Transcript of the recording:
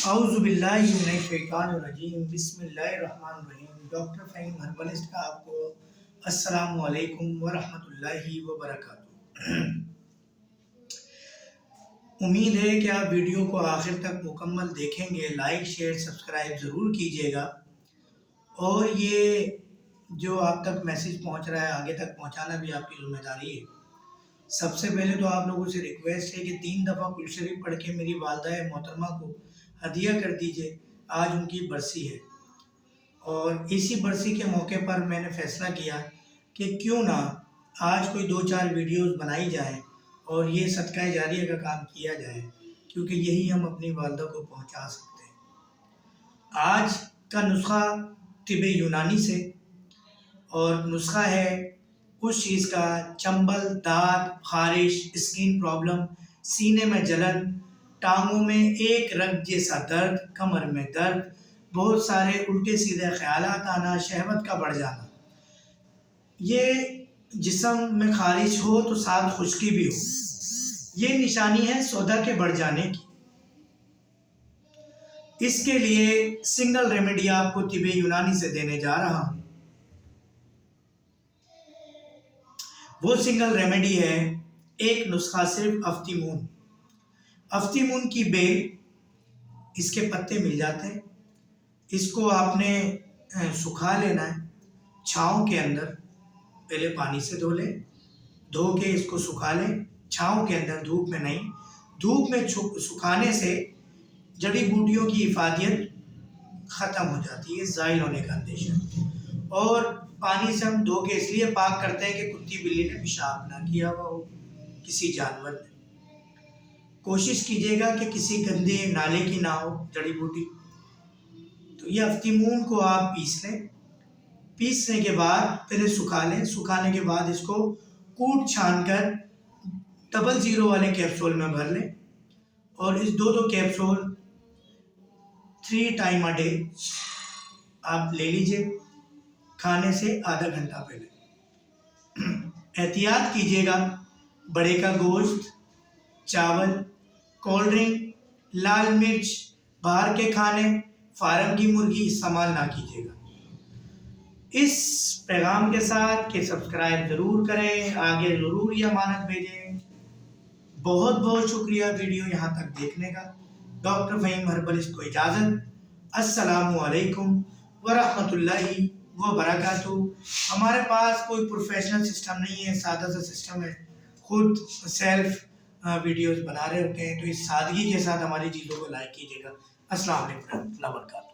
اعوذ باللہ من الشیطان الرجیم بسم اللہ الرحمن الرحیم۔ ڈاکٹر فہیم ہربلسٹ کا آپ کو السلام علیکم ورحمۃ اللہ وبرکاتہ۔ امید ہے کہ آپ ویڈیو کو آخر تک مکمل دیکھیں گے، لائک شیئر سبسکرائب ضرور کیجیے گا، اور یہ جو آپ تک میسیج پہنچ رہا ہے آگے تک پہنچانا بھی آپ کی ذمہ داری ہے۔ سب سے پہلے تو آپ لوگوں سے ریکویسٹ ہے کہ 3 دفعہ کل شریف پڑھ کے میری والدہ محترمہ کو ہدیہ کر دیجئے، آج ان کی برسی ہے، اور اسی برسی کے موقع پر میں نے فیصلہ کیا کہ کیوں نہ آج کوئی 2-4 ویڈیوز بنائی جائیں اور یہ صدقہ جاریہ کا کام کیا جائے، کیونکہ یہی ہم اپنی والدہ کو پہنچا سکتے ہیں۔ آج کا نسخہ طب یونانی سے، اور نسخہ ہے اس چیز کا: چنبل، دانت، خارش، اسکن پرابلم، سینے میں جلن، ٹانگوں میں ایک رگ جیسا درد، کمر میں درد، بہت سارے الٹے سیدھے خیالات آنا، شہوت کا بڑھ جانا، یہ جسم میں خارش ہو تو ساتھ خشکی بھی ہو، یہ نشانی ہے سودا کے بڑھ جانے کی۔ اس کے لیے سنگل ریمیڈی آپ کو طب یونانی سے دینے جا رہا ہوں۔ وہ سنگل ریمیڈی ہے ایک نسخہ صرف افتیمون۔ افتیمون کی بیل، اس کے پتے مل جاتے ہیں، اس کو آپ نے سکھا لینا ہے چھاؤں کے اندر۔ پہلے پانی سے دھو لیں، دھو کے اس کو سکھا لیں چھاؤں کے اندر، دھوپ میں نہیں۔ دھوپ میں سکھانے سے جڑی بوٹیوں کی افادیت ختم ہو جاتی ہے، زائل ہونے کا اندیشہ، اور پانی سے ہم دھو کے اس لیے پاک کرتے ہیں کہ کتی بلی نے پیشاب نہ کیا ہوا ہو، کسی جانور نے۔ کوشش کیجیے گا کہ کسی گندے نالے کی نہ ہو جڑی بوٹی۔ تو یہ افتیمون کو آپ پیس لیں، پیسنے کے بعد پہلے سکھا لیں، سکھانے کے بعد اس کو کوٹ چھان کر 00 والے کیپسول میں بھر لیں، اور اس 2 کیپسول 3 ٹائم اے ڈے آپ لے لیجئے، کھانے سے آدھا گھنٹہ پہلے۔ احتیاط کیجیے گا، بڑے کا گوشت، چاول، کولڈ ڈرنک، لال مرچ، باہر کے کھانے، فارم کی مرغی استعمال نہ کیجیے گا۔ اس پیغام کے ساتھ کہ سبسکرائب ضرور کریں، آگے ضرور یہ امانت بھیجیں۔ بہت بہت شکریہ ویڈیو یہاں تک دیکھنے کا۔ ڈاکٹر فہیم ہربلسٹ کو اجازت۔ السلام علیکم ورحمۃ اللہ وبرکاتہ۔ ہمارے پاس کوئی پروفیشنل سسٹم نہیں ہے، سادہ سا سسٹم ہے، خود سیلف ویڈیوز بنا رہے ہوتے ہیں، تو اس سادگی کے ساتھ ہماری چیزوں کو لائک کیجیے گا۔ السلام علیکم ورحمۃ اللہ وبرکاتہ۔